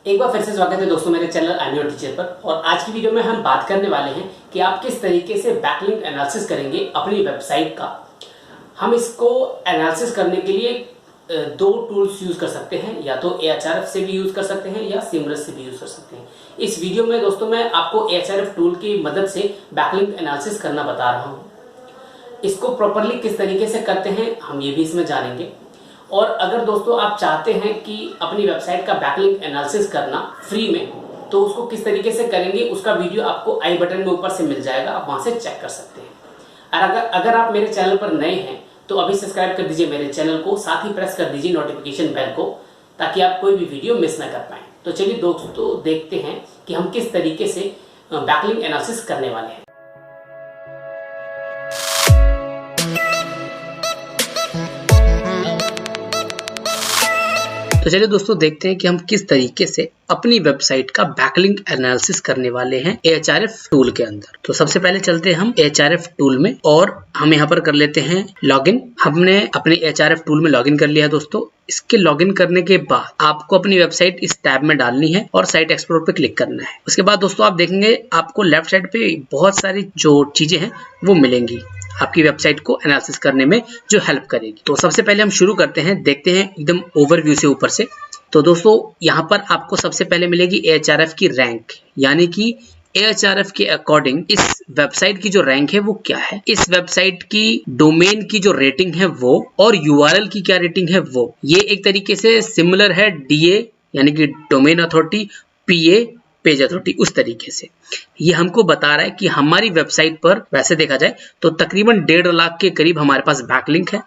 एक बार फिर से स्वागत है दोस्तों मेरे channel I am your teacher पर। और आज की वीडियो में हम बात करने वाले हैं कि आप किस तरीके से बैकलिंक एनालिसिस करेंगे अपनी वेबसाइट का। हम इसको एनालिसिस करने के लिए दो टूल्स यूज कर सकते हैं, या तो Ahref से भी यूज कर सकते हैं या Semrush से भी यूज कर सकते हैं। इस वीडियो में दोस्तों मैं आपको Ahref टूल की मदद से बैकलिंक एनालिसिस करना बता रहा हूँ। इसको प्रॉपरली किस तरीके से करते हैं हम ये भी इसमें जानेंगे। और अगर दोस्तों आप चाहते हैं कि अपनी वेबसाइट का बैकलिंक एनालिसिस करना फ्री में, तो उसको किस तरीके से करेंगे उसका वीडियो आपको आई बटन में ऊपर से मिल जाएगा, आप वहां से चेक कर सकते हैं। और अगर आप मेरे चैनल पर नए हैं तो अभी सब्सक्राइब कर दीजिए मेरे चैनल को, साथ ही प्रेस कर दीजिए नोटिफिकेशन बेल को, ताकि आप कोई भी वीडियो मिस ना कर पाएं। तो चलिए दोस्तों देखते हैं कि हम किस तरीके से बैकलिंक एनालिसिस करने वाले हैं। तो चलिए दोस्तों देखते हैं कि हम किस तरीके से अपनी वेबसाइट का बैकलिंक एनालिसिस करने वाले हैं Ahref टूल के अंदर। तो सबसे पहले चलते हैं हम Ahref टूल में और हम यहाँ पर कर लेते हैं लॉगिन। हमने अपने Ahref टूल में लॉगिन कर लिया दोस्तों। इसके लॉगिन करने के बाद आपको अपनी वेबसाइट इस टैब में डालनी है और साइट एक्सप्लोर पे क्लिक करना है। उसके बाद दोस्तों आप देखेंगे आपको लेफ्ट साइड पे बहुत सारी जो चीजें हैं वो मिलेंगी आपकी वेबसाइट को एनालिसिस करने में जो हेल्प करेगी। तो सबसे पहले हम शुरू करते हैं, देखते हैं एकदम ओवरव्यू से ऊपर से। तो दोस्तों यहाँ पर आपको सबसे पहले मिलेगी Ahref की रैंक, यानी कि Ahref के अकॉर्डिंग इस वेबसाइट की जो रैंक है वो क्या है, इस वेबसाइट की डोमेन की जो रेटिंग है वो, और URL की क्या रेटिंग है वो। ये एक तरीके से सिमिलर है DA यानी कि domain authority, PA page authority, उस तरीके से ये हमको बता रहा है कि हमारी वेबसाइट पर वैसे देखा जाए तो तकरीबन 1.5 लाख के करीब हमारे पास बैकलिंक है,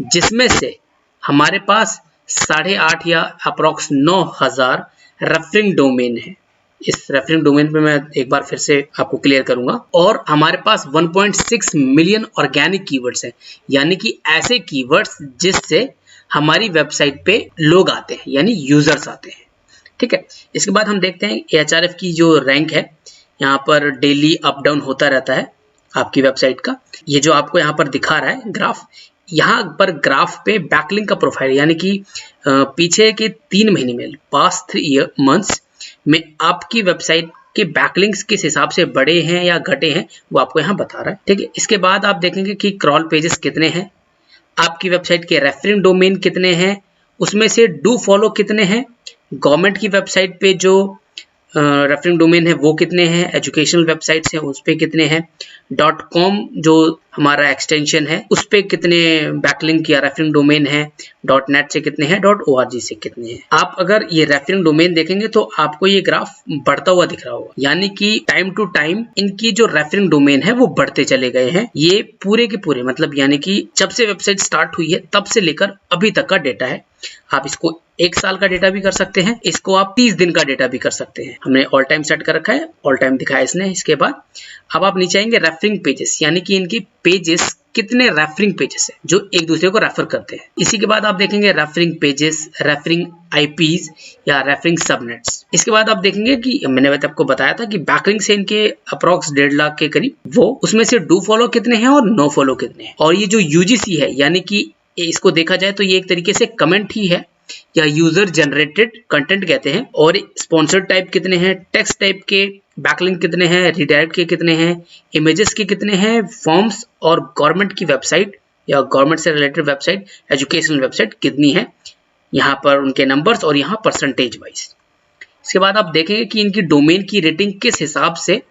जिसमें से हमारे पास 8.5 या अप्रॉक्स 9,000 रेफरिंग डोमेन है। इस रेफरिंग डोमेन पे मैं एक बार फिर से आपको क्लियर करूंगा। और हमारे पास 1.6 मिलियन ऑर्गेनिक कीवर्ड्स हैं, यानी कि ऐसे कीवर्ड्स जिससे हमारी वेबसाइट पे लोग आते हैं, यानी यूजर्स आते हैं। ठीक है, इसके बाद हम देखते हैं Ahref की जो रैंक है, यहाँ पर डेली अप डाउन होता रहता है आपकी वेबसाइट का। ये जो आपको यहाँ पर दिखा रहा है ग्राफ, यहाँ पर ग्राफ पे बैकलिंक का प्रोफाइल, यानी कि पीछे के 3 महीने में, पास्ट 3 मंथ्स में आपकी वेबसाइट के बैकलिंक्स किस हिसाब से बढ़े हैं या घटे हैं वो आपको यहाँ बता रहा है। ठीक है, इसके बाद आप देखेंगे कि क्रॉल पेजेस कितने हैं, आपकी वेबसाइट के रेफरिंग डोमेन कितने हैं, उसमें से डू फॉलो कितने हैं, गवर्नमेंट की वेबसाइट पे जो रेफरिंग डोमेन है वो कितने हैं, एजुकेशनल वेबसाइट्स हैं उस पे कितने हैं, .com जो हमारा एक्सटेंशन है उस पे कितने बैकलिंक या रेफरिंग डोमेन है, .net से कितने हैं, .org से कितने हैं। आप अगर ये रेफरिंग डोमेन देखेंगे तो आपको ये ग्राफ बढ़ता हुआ दिख रहा होगा, यानी कि टाइम टू टाइम इनकी जो रेफरिंग डोमेन है वो बढ़ते चले गए हैं। ये पूरे के पूरे मतलब यानी कि जब से वेबसाइट स्टार्ट हुई है तब से लेकर अभी तक का डेटा है। आप इसको 1 साल का डेटा भी कर सकते हैं, इसको आप 30 दिन का डेटा भी कर सकते हैं। हमने ऑल टाइम सेट कर रखा है, ऑल टाइम दिखाया इसने। इसके बाद अब आप नीचे आएंगे रेफरिंग पेजेस, यानी कि इनकी पेजेस कितने रेफरिंग पेजेस है जो एक दूसरे को रेफर करते हैं। इसी के बाद आप देखेंगे रेफरिंग पेजेस, रेफरिंग IPs या रेफरिंग सबनेट्स। इसके बाद आप देखेंगे कि मैंने आपको बताया था कि बैकलिंक से इनके अप्रॉक्स 1.5 लाख के करीब वो, उसमें से डू फॉलो कितने हैं और नो फॉलो कितने हैं। और ये जो UGC है, यानी कि इसको देखा जाए तो ये एक तरीके से कमेंट ही है या यूजर जनरेटेड कंटेंट कहते हैं। और स्पॉन्सर्ड टाइप कितने हैं, टेक्स्ट टाइप के बैकलिंक कितने हैं, रिडायरेक्ट के कितने हैं, इमेजेस के कितने हैं, फॉर्म्स और गवर्नमेंट की वेबसाइट या गवर्नमेंट से रिलेटेड वेबसाइट, एजुकेशनल वेबसाइट कितनी है, यहाँ पर उनके नंबर्स और यहाँ परसेंटेज वाइज। इसके बाद आप देखेंगे कि इनकी डोमेन की रेटिंग किस हिसाब से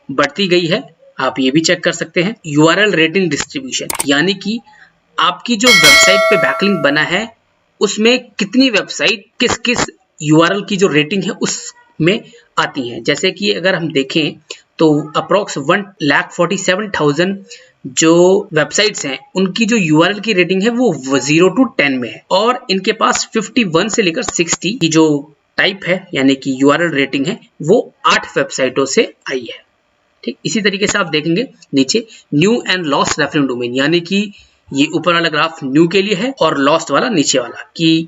बढ़ती गई है, आप ये भी चेक कर सकते हैं। URL रेटिंग डिस्ट्रीब्यूशन, यानी कि आपकी जो वेबसाइट पे बैकलिंक बना है उसमें कितनी वेबसाइट किस किस URL की जो रेटिंग है उसमें आती है। जैसे कि अगर हम देखें तो अप्रॉक्स 1,47,000 जो वेबसाइट्स हैं उनकी जो URL की रेटिंग है वो 0 to 10 में है, और इनके पास 51 से लेकर 60 की जो टाइप है यानी कि URL रेटिंग है वो 8 वेबसाइटों से आई है। ठीक, इसी तरीके से आप देखेंगे नीचे new and lost referring domain, यानी कि ये ऊपर वाला ग्राफ न्यू के लिए है और लॉस्ट वाला नीचे वाला, कि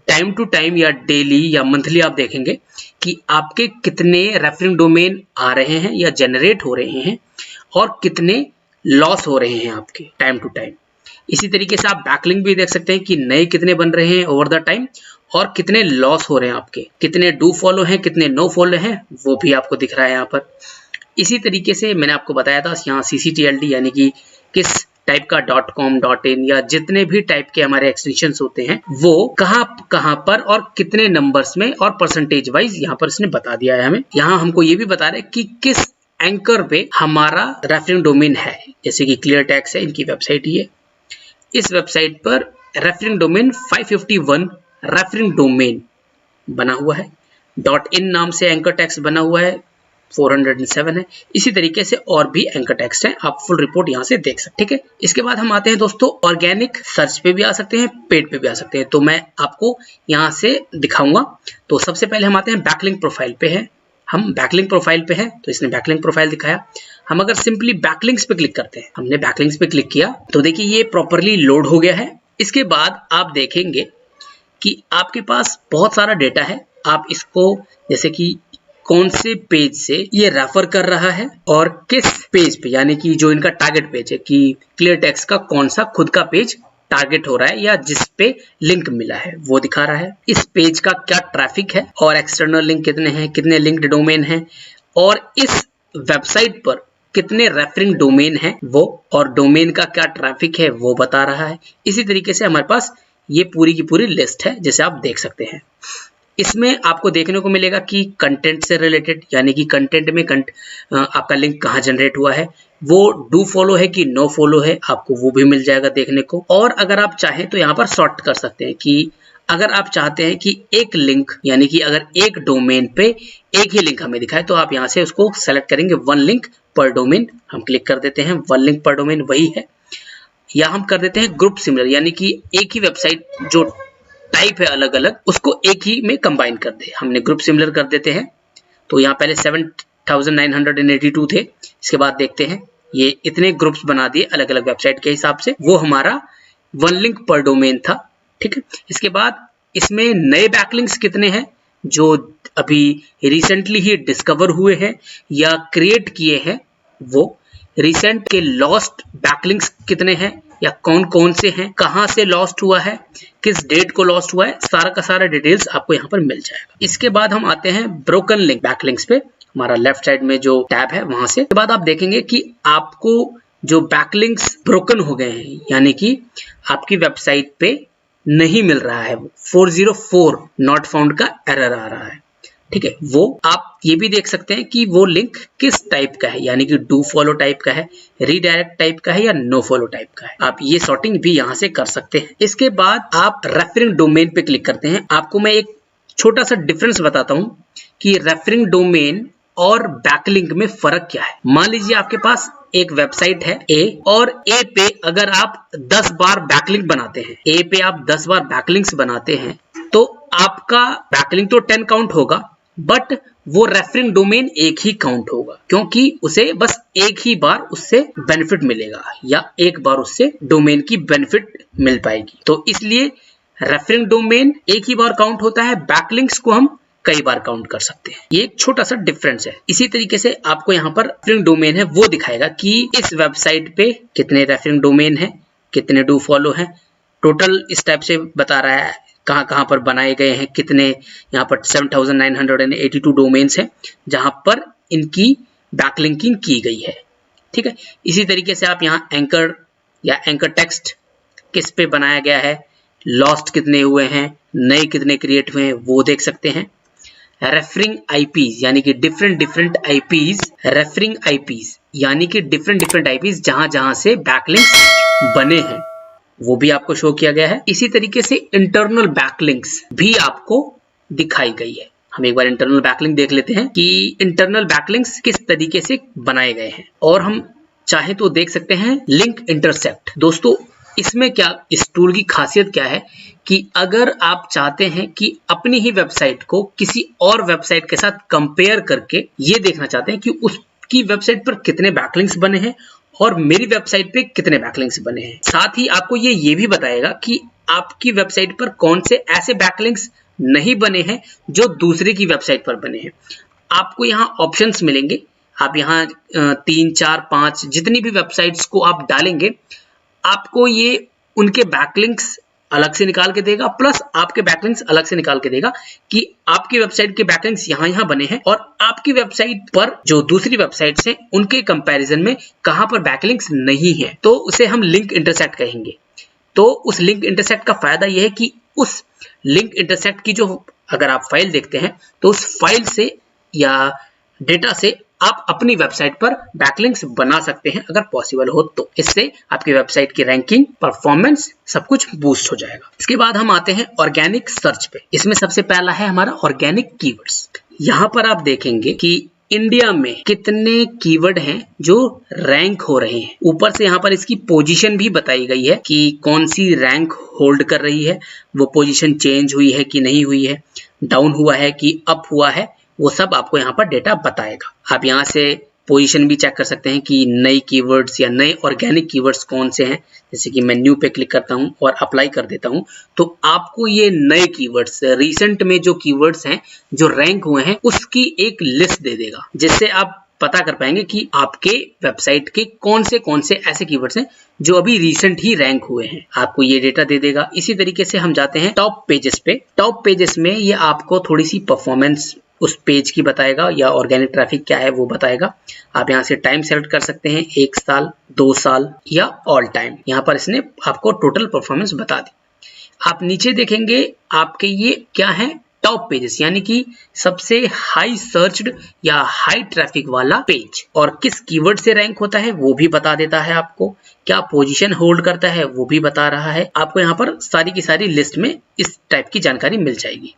टाइम टू टाइम या डेली या मंथली आप देखेंगे कि आपके कितने रेफरिंग डोमेन आ रहे हैं या जनरेट हो रहे हैं और कितने लॉस हो रहे हैं आपके टाइम टू टाइम। इसी तरीके से आप बैकलिंक भी देख सकते हैं कि नए कितने बन रहे हैं ओवर द टाइम और कितने लॉस हो रहे हैं आपके, कितने डू फॉलो हैं, कितने नो फॉलो हैं, वो भी आपको दिख रहा है यहाँ पर। इसी तरीके से मैंने आपको बताया था यहाँ CCTLD यानी कि किस टाइप का .com .in या जितने भी टाइप के हमारे एक्सटेंशंस होते हैं वो कहाँ पर और कितने नंबर्स में और परसेंटेज वाइज यहाँ पर इसने बता दिया है हमें। यहाँ हमको ये भी बता रहे हैं कि किस एंकर पे हमारा रेफरिंग डोमेन है, जैसे कि क्लियर टैक्स है, इनकी वेबसाइट ये। इस वेबसाइट पर रेफरिंग डोमेन 551 रेफरिंग डोमेन बना हुआ है, .in नाम से एंकर टैक्स बना हुआ है, 407 है। इसी तरीके से और भी एंकर टेक्स्ट हैं, आप फुल रिपोर्ट यहाँ से देख सकते हैं। ठीक है, इसके बाद हम आते हैं दोस्तों ऑर्गेनिक सर्च पे भी आ सकते हैं, पेड पे भी आ सकते हैं, तो मैं आपको यहाँ से दिखाऊंगा। तो सबसे पहले हम आते हैं बैकलिंक प्रोफाइल पे है, हम बैकलिंक प्रोफाइल पे हैं तो इसने बैकलिंक प्रोफाइल दिखाया। हम अगर सिंपली बैकलिंक्स पे क्लिक करते हैं, हमने बैकलिंक्स पे क्लिक किया तो देखिए ये प्रॉपरली लोड हो गया है। इसके बाद आप देखेंगे कि आपके पास बहुत सारा डेटा है, आप इसको जैसे कि कौन से पेज से ये रेफर कर रहा है और किस पेज पे, यानी कि जो इनका टारगेट पेज है कि क्लियर टेक्स्ट का कौन सा खुद का पेज टारगेट हो रहा है या जिस पे लिंक मिला है वो दिखा रहा है। इस पेज का क्या ट्रैफिक है और एक्सटर्नल लिंक कितने हैं, कितने लिंक्ड डोमेन हैं और इस वेबसाइट पर कितने रेफरिंग डोमेन हैं वो, और डोमेन का क्या ट्रैफिक है वो बता रहा है। इसी तरीके से हमारे पास ये पूरी की पूरी लिस्ट है, जैसे आप देख सकते हैं। इसमें आपको देखने को मिलेगा कि कंटेंट से रिलेटेड, यानी कि कंटेंट में आपका लिंक कहाँ जनरेट हुआ है, वो डू फॉलो है कि नो फॉलो है, आपको वो भी मिल जाएगा देखने को। और अगर आप चाहें तो यहाँ पर सॉर्ट कर सकते हैं कि अगर आप चाहते हैं कि एक लिंक, यानी कि अगर एक डोमेन पे एक ही लिंक हमें दिखाए तो आप यहाँ से उसको सेलेक्ट करेंगे, वन लिंक पर डोमेन। हम क्लिक कर देते हैं, वन लिंक पर डोमेन वही है। या हम कर देते हैं ग्रुप सिमिलर, यानी कि एक ही वेबसाइट जो टाइप है अलग अलग उसको एक ही में कंबाइन कर दे, हमने ग्रुप सिमिलर कर देते हैं। तो यहाँ पहले 7982 थे, इसके बाद देखते हैं ये इतने ग्रुप्स बना दिए अलग अलग वेबसाइट के हिसाब से, वो हमारा वन लिंक पर डोमेन था। ठीक है, इसके बाद इसमें नए बैकलिंक्स कितने हैं जो अभी रिसेंटली ही डिस्कवर हुए हैं या क्रिएट किए हैं, वो रिसेंट के लॉस्ट बैकलिंक्स कितने हैं या कौन कौन से हैं, कहां से लॉस्ट हुआ है, किस डेट को लॉस्ट हुआ है, सारा का सारा डिटेल्स आपको यहाँ पर मिल जाएगा। इसके बाद हम आते हैं ब्रोकन लिंक बैकलिंक्स पे, हमारा लेफ्ट साइड में जो टैब है वहां से। इसके बाद आप देखेंगे कि आपको जो बैकलिंक्स ब्रोकन हो गए हैं, यानी कि आपकी वेबसाइट पे नहीं मिल रहा है, 404 नॉट फाउंड का एरर आ रहा है। ठीक है, वो आप ये भी देख सकते हैं कि वो लिंक किस टाइप का है, यानी कि डू फॉलो टाइप का है, रीडायरेक्ट टाइप का है या नो फॉलो टाइप का है। आप ये सॉर्टिंग भी यहाँ से कर सकते हैं। इसके बाद आप रेफरिंग डोमेन पे क्लिक करते हैं। आपको मैं एक छोटा सा डिफरेंस बताता हूँ कि रेफरिंग डोमेन और बैकलिंक में फर्क क्या है। मान लीजिए आपके पास एक वेबसाइट है ए, और ए पे अगर आप 10 बार बैकलिंक बनाते हैं, ए पे आप 10 बार बैकलिंक्स बनाते हैं तो आपका बैकलिंक तो 10 काउंट होगा, बट वो रेफरिंग डोमेन एक ही काउंट होगा, क्योंकि उसे बस एक ही बार उससे बेनिफिट मिलेगा या एक बार उससे डोमेन की बेनिफिट मिल पाएगी। तो इसलिए रेफरिंग डोमेन एक ही बार काउंट होता है, बैकलिंक्स को हम कई बार काउंट कर सकते हैं। ये एक छोटा सा डिफरेंस है। इसी तरीके से आपको यहाँ पर रेफरिंग डोमेन है वो दिखाएगा कि इस वेबसाइट पे कितने रेफरिंग डोमेन है, कितने डू फॉलो है, टोटल इस टाइप से बता रहा है कहाँ पर बनाए गए हैं, कितने यहाँ पर 7982 डोमेन्स हैं जहां पर इनकी बैकलिंकिंग की गई है। ठीक है, इसी तरीके से आप यहाँ एंकर या एंकर टेक्स्ट किस पे बनाया गया है, लॉस्ट कितने हुए हैं, नए कितने क्रिएट हुए हैं वो देख सकते हैं। रेफरिंग आईपीज यानी कि डिफरेंट आईपीज, रेफरिंग आईपीज यानी कि डिफरेंट आईपीज जहां से बैकलिंक्स बने हैं वो भी आपको शो किया गया है। इसी तरीके से इंटरनल बैकलिंक्स भी आपको दिखाई गई है। हम एक बार इंटरनल बैकलिंक देख लेते हैं कि इंटरनल बैकलिंक्स किस तरीके से बनाए गए हैं, और हम चाहे तो देख सकते हैं लिंक इंटरसेप्ट। दोस्तों इसमें क्या, इस टूल की खासियत क्या है कि अगर आप चाहते हैं कि अपनी ही वेबसाइट को किसी और वेबसाइट के साथ कंपेयर करके ये देखना चाहते हैं कि उसकी वेबसाइट पर कितने बैकलिंक्स बने हैं और मेरी वेबसाइट पे कितने बैकलिंक्स बने हैं, साथ ही आपको ये भी बताएगा कि आपकी वेबसाइट पर कौन से ऐसे बैकलिंक्स नहीं बने हैं जो दूसरे की वेबसाइट पर बने हैं। आपको यहाँ ऑप्शंस मिलेंगे, आप यहाँ 3, 4, 5 जितनी भी वेबसाइट्स को आप डालेंगे आपको ये उनके बैकलिंक्स अलग से निकाल के देगा, प्लस आपके बैकलिंक्स अलग से निकाल के देगा कि आपकी वेबसाइट के बैकलिंक्स यहाँ बने हैं और आपकी वेबसाइट पर जो दूसरी वेबसाइट्स हैं उनके कंपैरिजन में कहां पर बैकलिंक्स नहीं है, तो उसे हम लिंक इंटरसेक्ट कहेंगे। तो उस लिंक इंटरसेक्ट का फायदा यह है कि उस लिंक इंटरसेक्ट की जो अगर आप फाइल देखते हैं तो उस फाइल से या डेटा से आप अपनी वेबसाइट पर बैकलिंक्स बना सकते हैं अगर पॉसिबल हो तो। इससे आपकी वेबसाइट की रैंकिंग, परफॉर्मेंस सब कुछ बूस्ट हो जाएगा। इसके बाद हम आते हैं ऑर्गेनिक सर्च पे। इसमें सबसे पहला है हमारा ऑर्गेनिक कीवर्ड्स। यहाँ पर आप देखेंगे कि इंडिया में कितने कीवर्ड हैं जो रैंक हो रहे हैं। ऊपर से यहाँ पर इसकी पोजीशन भी बताई गई है कि कौन सी रैंक होल्ड कर रही है, वो पोजीशन चेंज हुई है कि नहीं हुई है, डाउन हुआ है कि अप हुआ है, वो सब आपको यहाँ पर डेटा बताएगा। आप यहाँ से पोजीशन भी चेक कर सकते हैं कि नई कीवर्ड्स या नए ऑर्गेनिक कीवर्ड्स कौन से हैं। जैसे कि मैं न्यू पे क्लिक करता हूँ और अप्लाई कर देता हूँ तो आपको ये नए कीवर्ड्स, रिसेंट में जो कीवर्ड्स हैं जो रैंक हुए हैं उसकी एक लिस्ट दे देगा, जिससे आप पता कर पाएंगे कि आपके वेबसाइट के कौन से ऐसे कीवर्ड्स हैं जो अभी रिसेंट ही रैंक हुए हैं। आपको ये डेटा दे देगा। इसी तरीके से हम जाते हैं टॉप पेजेस पे। टॉप पेजेस में ये आपको थोड़ी सी परफॉर्मेंस उस पेज की बताएगा या ऑर्गेनिक ट्रैफिक क्या है वो बताएगा। आप यहाँ से टाइम सेलेक्ट कर सकते हैं, 1 साल, 2 साल या ऑल टाइम। यहाँ पर इसने आपको टोटल परफॉर्मेंस बता दी। आप नीचे देखेंगे आपके ये क्या है, टॉप पेजेस, यानी कि सबसे हाई सर्च्ड या हाई ट्रैफिक वाला पेज, और किस कीवर्ड से रैंक होता है वो भी बता देता है आपको, क्या पोजीशन होल्ड करता है वो भी बता रहा है। आपको यहाँ पर सारी की सारी लिस्ट में इस टाइप की जानकारी मिल जाएगी।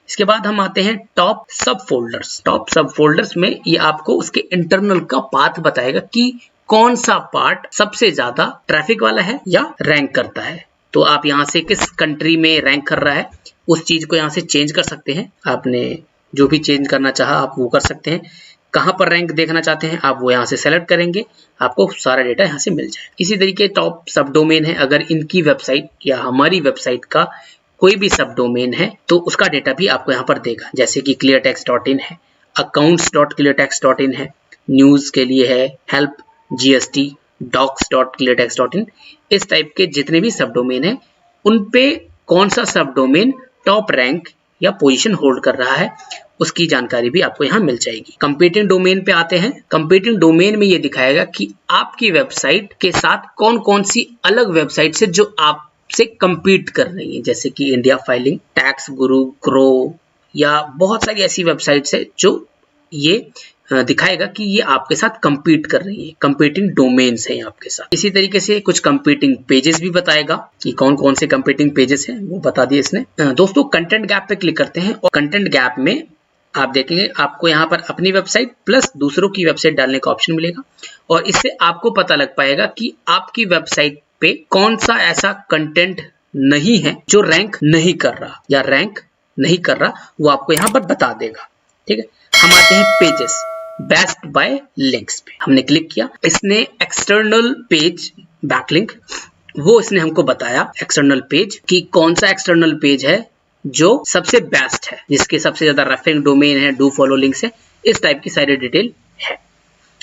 इसके बाद हम आते हैं टॉप सब फोल्डर्स। टॉप सब फोल्डर्स में ये आपको उसके इंटरनल का पाथ बताएगा कि कौन सा पार्ट सबसे ज्यादा ट्रैफिक वाला है या रैंक करता है। तो आप यहाँ से किस कंट्री में रैंक कर रहा है उस चीज को यहाँ से चेंज कर सकते हैं। आपने जो भी चेंज करना चाहा आप वो कर सकते हैं। कहाँ पर रैंक देखना चाहते हैं आप वो यहाँ से सेलेक्ट करेंगे, आपको सारा डेटा यहाँ से मिल जाए। इसी तरीके टॉप सब डोमेन है, अगर इनकी वेबसाइट या हमारी वेबसाइट का कोई भी सब डोमेन है तो उसका डेटा भी आपको यहाँ पर देगा। जैसे कि cleartext.in है, accounts.cleartext.in है, न्यूज के लिए है, हेल्प, GST, docs.cleartext.in, इस टाइप के जितने भी सब डोमेन है उन पे कौन सा सब डोमेन टॉप रैंक या पोजीशन होल्ड कर रहा है उसकी जानकारी भी आपको यहाँ मिल जाएगी। कंपीटिंग डोमेन पे आते हैं। कंपीटिंग डोमेन में ये दिखाएगा कि आपकी वेबसाइट के साथ कौन कौन सी अलग वेबसाइट से जो आप से compete कर रही है, जैसे कि इंडिया फाइलिंग, टैक्स गुरु, ग्रो या बहुत सारी ऐसी वेबसाइट्स है जो ये दिखाएगा कि ये आपके साथ compete कर रही है। कंपीटिंग डोमेन्स है आपके साथ। इसी तरीके से कुछ कंपीटिंग पेजेस भी बताएगा कि कौन कौन से कंपीटिंग पेजेस हैं वो बता दिए इसने। दोस्तों कंटेंट गैप पे क्लिक करते हैं और कंटेंट गैप में आप देखेंगे आपको यहाँ पर अपनी वेबसाइट प्लस दूसरों की वेबसाइट डालने का ऑप्शन मिलेगा और इससे आपको पता लग पाएगा कि आपकी वेबसाइट पे कौन सा ऐसा कंटेंट नहीं है जो रैंक नहीं कर रहा या रैंक नहीं कर रहा, वो आपको यहाँ पर बता देगा। ठीक है, हम आते हैं पेजेस, बेस्ट बाय लिंक्स पे हमने क्लिक किया। इसने एक्सटर्नल पेज बैकलिंक वो इसने हमको बताया, एक्सटर्नल पेज कि कौन सा एक्सटर्नल पेज है जो सबसे बेस्ट है, जिसके सबसे ज्यादा रेफरिंग डोमेन है, डू फॉलो लिंक्स है, इस टाइप की सारी डिटेल है।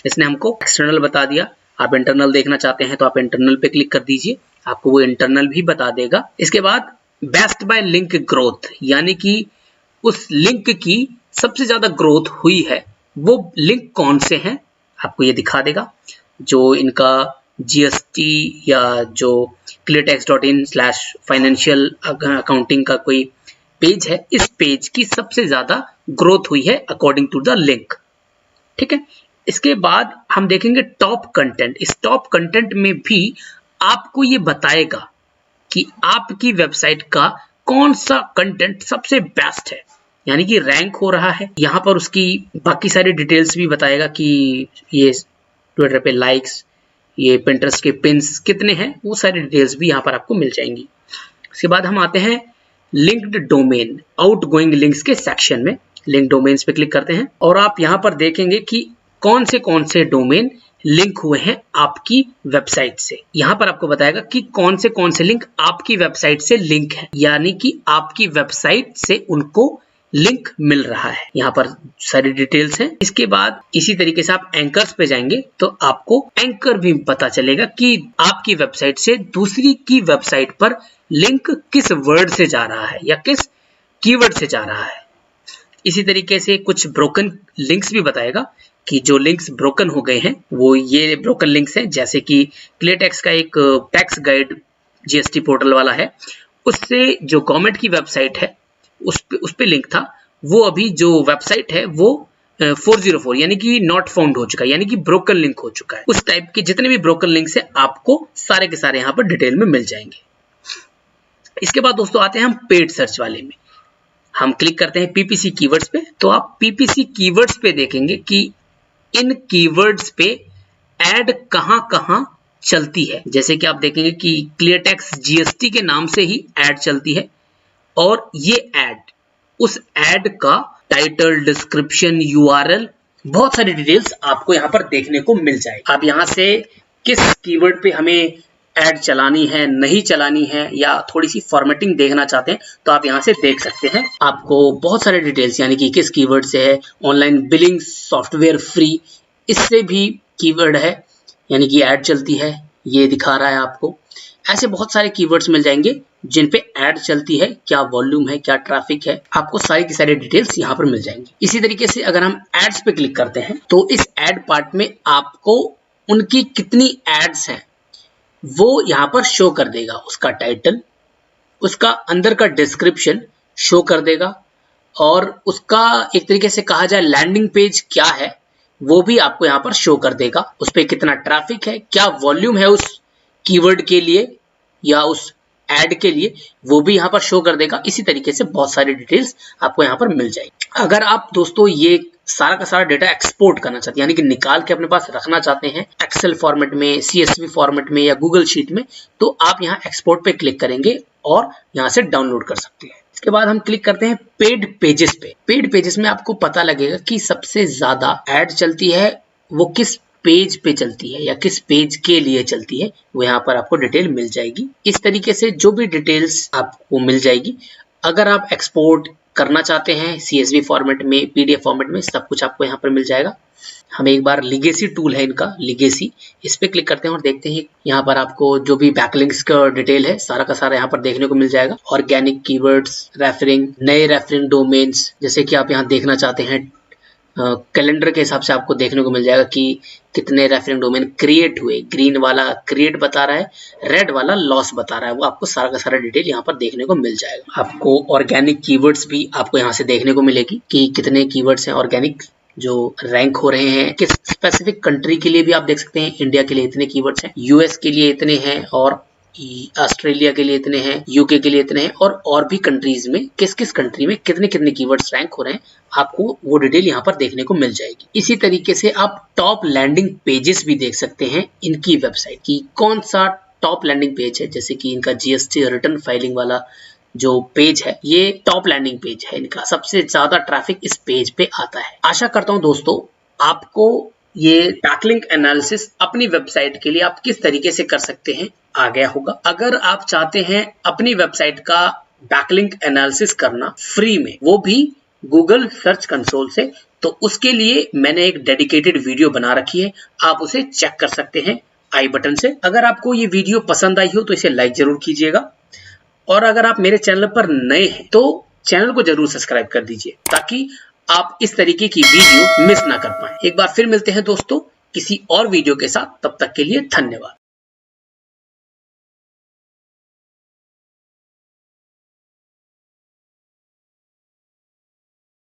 इसने हमको एक्सटर्नल बता दिया। आप इंटरनल देखना चाहते हैं तो आप इंटरनल पे क्लिक कर दीजिए, आपको वो इंटरनल भी बता देगा। इसके बाद बेस्ट बाय लिंक ग्रोथ, यानी कि उस लिंक की सबसे ज्यादा ग्रोथ हुई है वो लिंक कौन से हैं आपको ये दिखा देगा। जो इनका GST या जो cleartext.in/financial अकाउंटिंग का कोई पेज है, इस पेज की सबसे ज्यादा ग्रोथ हुई है अकॉर्डिंग टू द लिंक। ठीक है, इसके बाद हम देखेंगे टॉप कंटेंट। इस टॉप कंटेंट में भी आपको ये बताएगा कि आपकी वेबसाइट का कौन सा कंटेंट सबसे बेस्ट है, यानी कि रैंक हो रहा है। यहाँ पर उसकी बाकी सारी डिटेल्स भी बताएगा कि ये ट्विटर पे लाइक्स, ये पिंटरेस्ट के पिन्स कितने हैं, वो सारी डिटेल्स भी यहाँ पर आपको मिल जाएंगी। उसके बाद हम आते हैं लिंक्ड डोमेन, आउटगोइंग लिंक्स के सेक्शन में। लिंक डोमेन्स पे क्लिक करते हैं और आप यहाँ पर देखेंगे कि कौन से डोमेन लिंक हुए हैं आपकी वेबसाइट से। यहाँ पर आपको बताएगा कि कौन से लिंक आपकी वेबसाइट से लिंक है, यानी कि आपकी वेबसाइट से उनको लिंक मिल रहा है। यहाँ पर सारी डिटेल्स हैं। इसके बाद इसी तरीके से आप एंकर्स पे जाएंगे तो आपको एंकर भी पता चलेगा कि आपकी वेबसाइट से दूसरी की वेबसाइट पर लिंक किस वर्ड से जा रहा है या किस कीवर्ड से जा रहा है। इसी तरीके से कुछ ब्रोकन लिंक्स भी बताएगा कि जो लिंक्स ब्रोकन हो गए हैं वो ये ब्रोकन लिंक्स हैं, जैसे कि क्लियरटेक्स का एक टैक्स गाइड जीएसटी पोर्टल वाला है, उससे जो गवर्नमेंट की वेबसाइट है उस पे लिंक था, वो अभी जो वेबसाइट है वो 404 यानी कि नॉट फाउंड हो चुका है, यानी कि ब्रोकन लिंक हो चुका है। उस टाइप के जितने भी ब्रोकन लिंक्स है आपको सारे के सारे यहाँ पर डिटेल में मिल जाएंगे। इसके बाद दोस्तों आते हैं हम पेड सर्च वाले में। हम क्लिक करते हैं पीपीसी कीवर्ड्स पे, तो आप पीपीसी कीवर्ड्स पे देखेंगे कि इन कीवर्ड्स पे ऐड कहां चलती है। जैसे कि आप देखेंगे कि क्लियरटेक्स जीएसटी के नाम से ही ऐड चलती है, और ये ऐड, उस ऐड का टाइटल, डिस्क्रिप्शन, यूआरएल, बहुत सारी डिटेल्स आपको यहाँ पर देखने को मिल जाए। आप यहाँ से किस कीवर्ड पे हमें ऐड चलानी है, नहीं चलानी है, या थोड़ी सी फॉर्मेटिंग देखना चाहते हैं तो आप यहाँ से देख सकते हैं। आपको बहुत सारे डिटेल्स, यानी कि किस कीवर्ड से है, ऑनलाइन बिलिंग सॉफ्टवेयर फ्री, इससे भी कीवर्ड है यानी कि ऐड चलती है, ये दिखा रहा है आपको। ऐसे बहुत सारे कीवर्ड्स मिल जाएंगे जिन पे ऐड चलती है, क्या वॉल्यूम है, क्या ट्रैफिक है, आपको सारी की सारी डिटेल्स यहाँ पर मिल जाएंगी। इसी तरीके से अगर हम एड्स पे क्लिक करते हैं तो इस ऐड पार्ट में आपको उनकी कितनी एड्स हैं वो यहाँ पर शो कर देगा। उसका टाइटल, उसका अंदर का डिस्क्रिप्शन शो कर देगा, और उसका एक तरीके से कहा जाए लैंडिंग पेज क्या है वो भी आपको यहाँ पर शो कर देगा। उस पर कितना ट्रैफिक है, क्या वॉल्यूम है उस कीवर्ड के लिए या उस ऐड के लिए, वो भी यहाँ पर शो कर देगा। इसी तरीके से बहुत सारी डिटेल्स आपको यहाँ पर मिल जाएगी। अगर आप दोस्तों ये सारा का सारा डेटा एक्सपोर्ट करना चाहते हैं, यानी कि निकाल के अपने पास रखना चाहते हैं एक्सेल फॉर्मेट में, सीएसवी फॉर्मेट में या गूगल शीट में, तो आप यहाँ एक्सपोर्ट पे क्लिक करेंगे और यहाँ से डाउनलोड कर सकते हैं। इसके बाद हम क्लिक करते हैं पेड पेजेस पे। पेड पेजेस में आपको पता लगेगा कि सबसे ज्यादा ऐड चलती है वो किस पेज पे चलती है या किस पेज के लिए चलती है, वो यहाँ पर आपको डिटेल मिल जाएगी। इस तरीके से जो भी डिटेल्स आपको मिल जाएगी, अगर आप एक्सपोर्ट करना चाहते हैं सीएसवी फॉर्मेट में, पीडीएफ फॉर्मेट में, सब कुछ आपको यहाँ पर मिल जाएगा। हम एक बार लिगेसी टूल है इनका, लिगेसी, इस पे क्लिक करते हैं और देखते हैं यहाँ पर आपको जो भी बैकलिंक्स का डिटेल है सारा का सारा यहाँ पर देखने को मिल जाएगा। ऑर्गेनिक कीवर्ड्स, रेफरिंग, नए रेफरिंग डोमेन्स, जैसे कि आप यहाँ देखना चाहते हैं कैलेंडर के हिसाब से आपको देखने को मिल जाएगा कि कितने रेफरिंग डोमेन क्रिएट हुए। ग्रीन वाला क्रिएट बता रहा है, रेड वाला लॉस बता रहा है, वो आपको सारा का सारा डिटेल यहाँ पर देखने को मिल जाएगा। आपको ऑर्गेनिक कीवर्ड्स भी आपको यहाँ से देखने को मिलेगी कि कितने कीवर्ड्स हैं ऑर्गेनिक जो रैंक हो रहे हैं। किस स्पेसिफिक कंट्री के लिए भी आप देख सकते हैं, इंडिया के लिए इतने कीवर्ड्स हैं, यूएस के लिए इतने हैं, और ऑस्ट्रेलिया के लिए इतने हैं, यूके के लिए इतने हैं, और भी कंट्रीज में किस किस कंट्री में कितने कितने कीवर्ड्स रैंक हो रहे हैं, आपको वो डिटेल यहाँ पर देखने को मिल जाएगी। इसी तरीके से आप टॉप लैंडिंग पेजेस भी देख सकते हैं इनकी वेबसाइट की, कौन सा टॉप लैंडिंग पेज है। जैसे कि इनका जीएसटी रिटर्न फाइलिंग वाला जो पेज है, ये टॉप लैंडिंग पेज है इनका, सबसे ज्यादा ट्रैफिक इस पेज पे आता है। आशा करता हूं दोस्तों आपको ये बैकलिंक एनालिसिस अपनी वेबसाइट के लिए आप किस तरीके से कर सकते हैं आ गया होगा। अगर आप चाहते हैं अपनी वेबसाइट का बैकलिंक एनालिसिस करना फ्री में, वो भी गूगल सर्च कंसोल से, तो उसके लिए मैंने एक डेडिकेटेड वीडियो बना रखी है, आप उसे चेक कर सकते हैं आई बटन से। अगर आपको ये वीडियो पसंद आई हो तो इसे लाइक जरूर कीजिएगा, और अगर आप मेरे चैनल पर नए हैं तो चैनल को जरूर सब्सक्राइब कर दीजिए ताकि आप इस तरीके की वीडियो मिस ना कर पाएं। एक बार फिर मिलते हैं दोस्तों किसी और वीडियो के साथ, तब तक के लिए धन्यवाद।